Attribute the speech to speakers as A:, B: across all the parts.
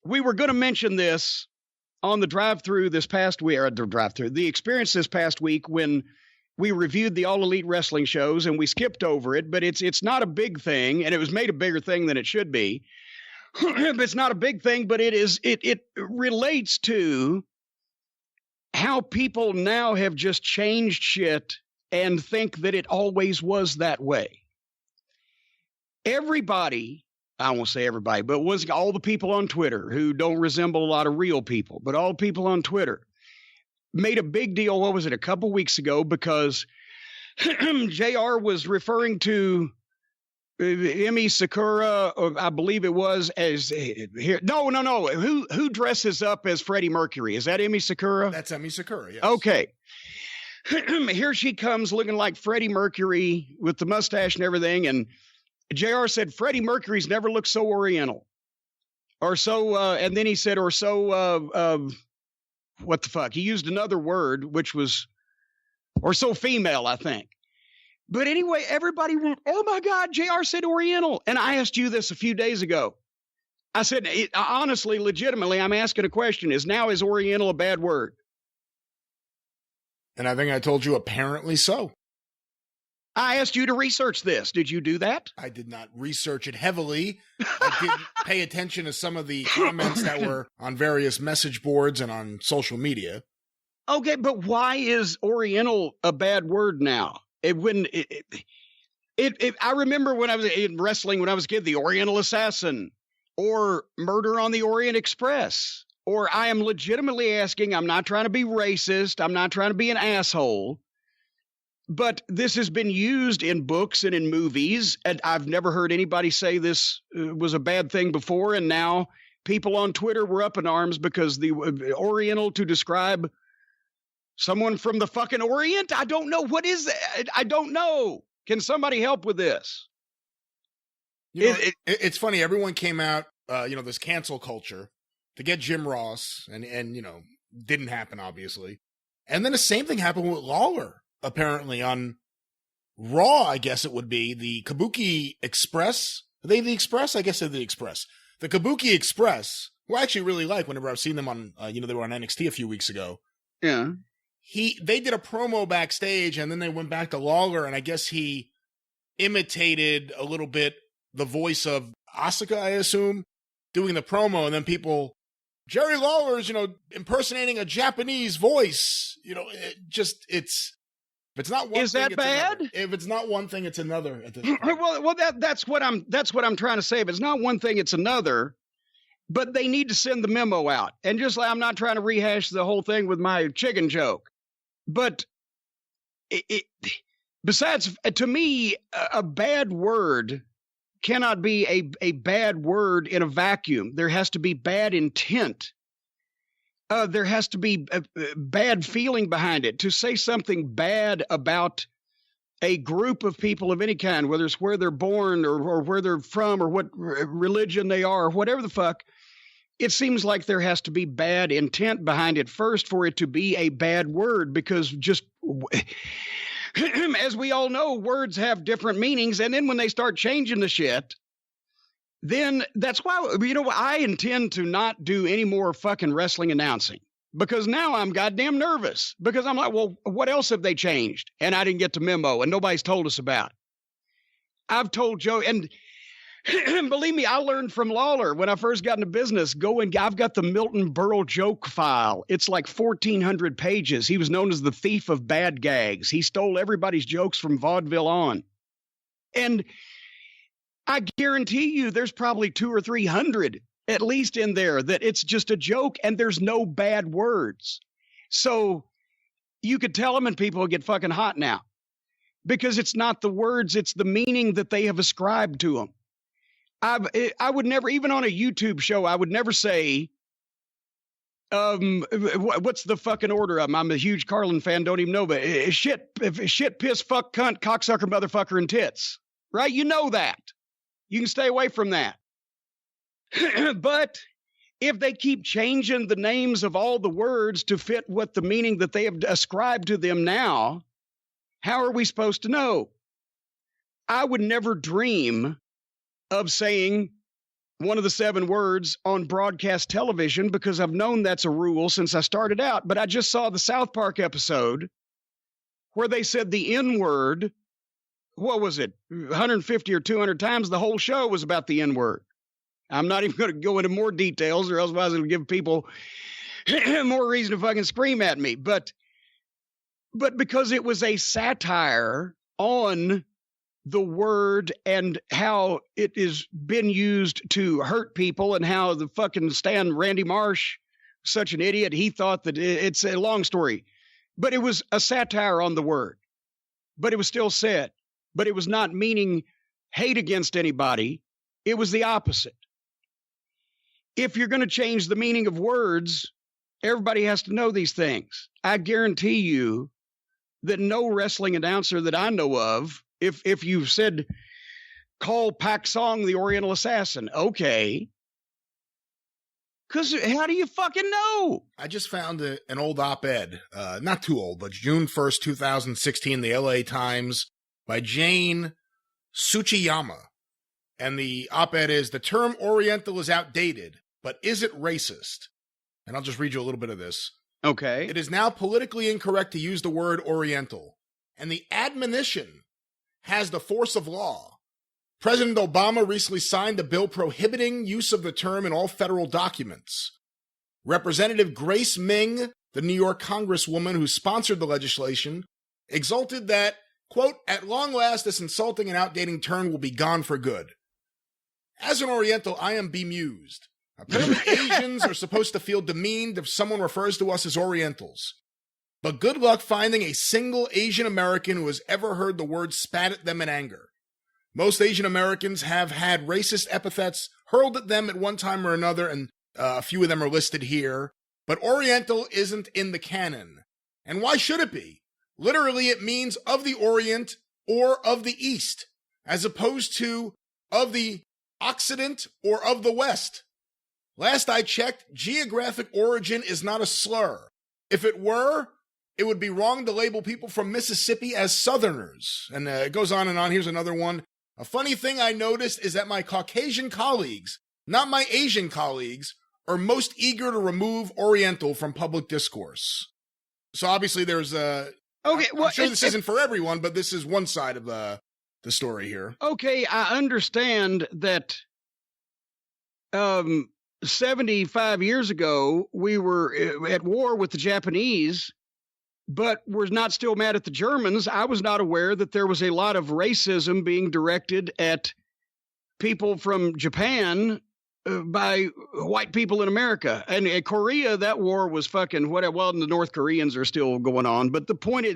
A: we were going to mention this on the drive-through this past week, or the experience this past week when we reviewed the All Elite Wrestling shows and we skipped over it, but it's not a big thing, and it was made a bigger thing than it should be. It's not a big thing, but it relates to how people now have just changed shit and think that it always was that way. Everybody, I won't say everybody, but all the people on Twitter who don't resemble a lot of real people, but all people on Twitter made a big deal, what was it, a couple weeks ago, because JR was referring to Emi Sakura, I believe it was, as here. No. Who dresses up as Freddie Mercury? Is that Emi Sakura?
B: That's Emi Sakura, yes.
A: Okay. Here she comes looking like Freddie Mercury with the mustache and everything. And JR said, Freddie Mercury's never looked so Oriental. Or so, and then he said, or so, what the fuck? He used another word, which was, or so female, I think. But anyway, everybody went, oh my God, JR said Oriental. And I asked you this a few days ago. I said, honestly, legitimately, I'm asking a question. Is Oriental a bad word?
B: And I think I told you apparently so.
A: I asked you to research this. Did you do that?
B: I did not research it heavily. I did pay attention to some of the comments that were on various message boards and on social media.
A: Okay, but why is Oriental a bad word now? I remember when I was in wrestling, when I was a kid, the Oriental Assassin or Murder on the Orient Express, or I am legitimately asking, I'm not trying to be racist. I'm not trying to be an asshole, but this has been used in books and in movies. And I've never heard anybody say this was a bad thing before. And now people on Twitter were up in arms because the Oriental to describe someone from the fucking Orient? I don't know. What is that? I don't know. Can somebody help with this?
B: It's funny. Everyone came out, this cancel culture to get Jim Ross and didn't happen, obviously. And then the same thing happened with Lawler, apparently on Raw, I guess it would be the Kabuki Express. Are they the Express? I guess they're the Express. The Kabuki Express, who I actually really like whenever I've seen them on, they were on NXT a few weeks ago.
A: Yeah.
B: They did a promo backstage and then they went back to Lawler, and I guess he imitated a little bit the voice of Asuka, I assume, doing the promo, and then people, Jerry Lawler's, impersonating a Japanese voice. If it's not one
A: is
B: thing,
A: that
B: it's
A: bad?
B: Another. If it's not one thing, it's another.
A: Well, that's what I'm trying to say. If it's not one thing, it's another. But they need to send the memo out. And just like I'm not trying to rehash the whole thing with my chicken joke, but besides, to me, a bad word cannot be a bad word in a vacuum. There has to be bad intent. There has to be a bad feeling behind it. To say something bad about a group of people of any kind, whether it's where they're born or where they're from or what religion they are or whatever the fuck, it seems like there has to be bad intent behind it first for it to be a bad word, because just as we all know, words have different meanings. And then when they start changing the shit, then that's why, I intend to not do any more fucking wrestling announcing, because now I'm goddamn nervous, because I'm like, well, what else have they changed? And I didn't get the memo and nobody's told us about. I've told Joe, and believe me, I learned from Lawler when I first got into business. I've got the Milton Berle joke file. It's like 1,400 pages. He was known as the thief of bad gags. He stole everybody's jokes from vaudeville on. And I guarantee you there's probably 200 or 300 at least in there that it's just a joke and there's no bad words. So you could tell them and people will get fucking hot now, because it's not the words, it's the meaning that they have ascribed to them. I would never, even on a YouTube show, I would never say, what's the fucking order of them? I'm a huge Carlin fan, don't even know, but shit, piss, fuck, cunt, cocksucker, motherfucker, and tits. Right? You know that. You can stay away from that. But if they keep changing the names of all the words to fit what the meaning that they have ascribed to them now, how are we supposed to know? I would never dream of saying one of the 7 words on broadcast television because I've known that's a rule since I started out. But I just saw the South Park episode where they said the N word. What was it? 150 or 200 times. The whole show was about the N word. I'm not even going to go into more details or else I was going to give people more reason to fucking scream at me. But because it was a satire on the word and how it has been used to hurt people and how the fucking Randy Marsh, such an idiot, he thought that it's a long story, but it was a satire on the word, but it was still said, but it was not meaning hate against anybody. It was the opposite. If you're going to change the meaning of words, everybody has to know these things. I guarantee you that no wrestling announcer that I know of, if you've said, call Pak Song the Oriental Assassin, okay. Because how do you fucking know?
B: I just found an old op-ed, not too old, but June 1st, 2016, the LA Times, by Jane Tsuchiyama. And the op-ed is, the term Oriental is outdated, but is it racist? And I'll just read you a little bit of this.
A: Okay.
B: It is now politically incorrect to use the word Oriental, and the admonition has the force of law. President Obama recently signed a bill prohibiting use of the term in all federal documents. Representative Grace Ming, the New York Congresswoman who sponsored the legislation, exulted that, quote, at long last, this insulting and outdating term will be gone for good. As an Oriental, I am bemused. Apparently, Asians are supposed to feel demeaned if someone refers to us as Orientals. But good luck finding a single Asian American who has ever heard the word spat at them in anger. Most Asian Americans have had racist epithets hurled at them at one time or another, and a few of them are listed here. But Oriental isn't in the canon. And why should it be? Literally, it means of the Orient or of the East, as opposed to of the Occident or of the West. Last I checked, geographic origin is not a slur. If it were, it would be wrong to label people from Mississippi as Southerners. And it goes on and on. Here's another one. A funny thing I noticed is that my Caucasian colleagues, not my Asian colleagues, are most eager to remove Oriental from public discourse. So obviously there's a... Okay, well, I'm sure this isn't for everyone, but this is one side of the story here.
A: Okay, I understand that 75 years ago, we were at war with the Japanese, but we're not still mad at the Germans. I was not aware that there was a lot of racism being directed at people from Japan by white people in America. And in Korea, that war was fucking whatever. Well, the North Koreans are still going on. But the point is...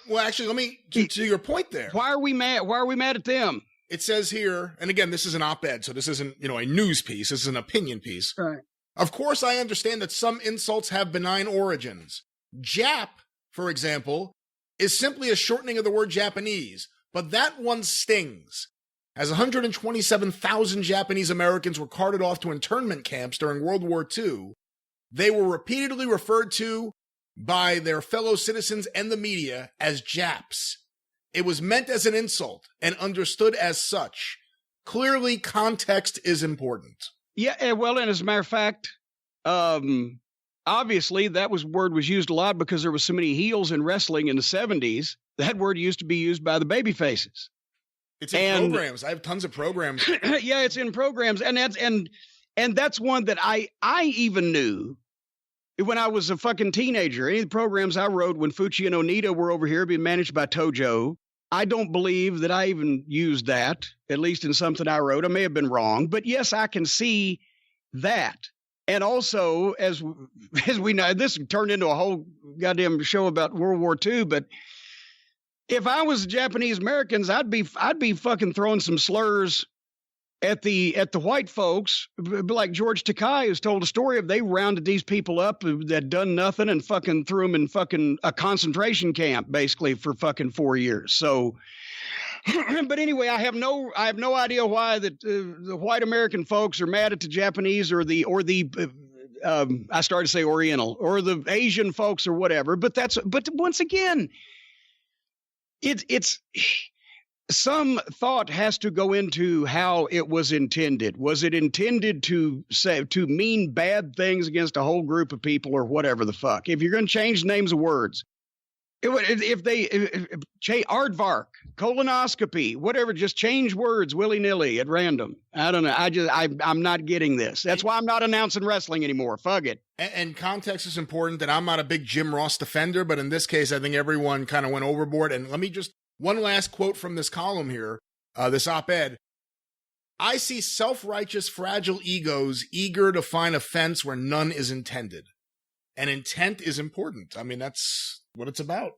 B: Well, actually, let me... To your point there.
A: Why are we mad? Why are we mad at them?
B: It says here, and again, this is an op-ed, so this isn't, a news piece. This is an opinion piece.
A: Right.
B: Of course, I understand that some insults have benign origins. Jap, for example, is simply a shortening of the word Japanese, but that one stings. As 127,000 Japanese Americans were carted off to internment camps during World War II, they were repeatedly referred to by their fellow citizens and the media as Japs. It was meant as an insult and understood as such. Clearly, context is important.
A: Yeah, well, and as a matter of fact, obviously that word was used a lot because there was so many heels in wrestling in the 70s. That word used to be used by the baby faces.
B: It's in programs. I have tons of programs.
A: Yeah, it's in programs, and that's one that I even knew when I was a fucking teenager. Any of the programs I wrote when Fucci and Onita were over here being managed by Tojo, I don't believe that I even used that, at least in something I wrote. I may have been wrong, but yes, I can see that. And also, as we know, this turned into a whole goddamn show about World War II, but if I was Japanese Americans, I'd be fucking throwing some slurs at the white folks, like George Takei has told a story of they rounded these people up that done nothing and fucking threw them in fucking a concentration camp basically for fucking 4 years. So, but anyway, I have no idea why that the white American folks are mad at the Japanese or the I started to say Oriental or the Asian folks or whatever. But once again, it's some thought has to go into how it was intended. Was it intended to mean bad things against a whole group of people or whatever the fuck? If you're going to change names of words, aardvark, colonoscopy, whatever, just change words willy-nilly at random. I don't know. I'm not getting this. That's why I'm not announcing wrestling anymore. Fuck it.
B: And context is important, and I'm not a big Jim Ross defender, but in this case, I think everyone kind of went overboard. And let me just, one last quote from this column here, this op-ed. I see self-righteous, fragile egos eager to find offense where none is intended. And intent is important. I mean, that's what it's about.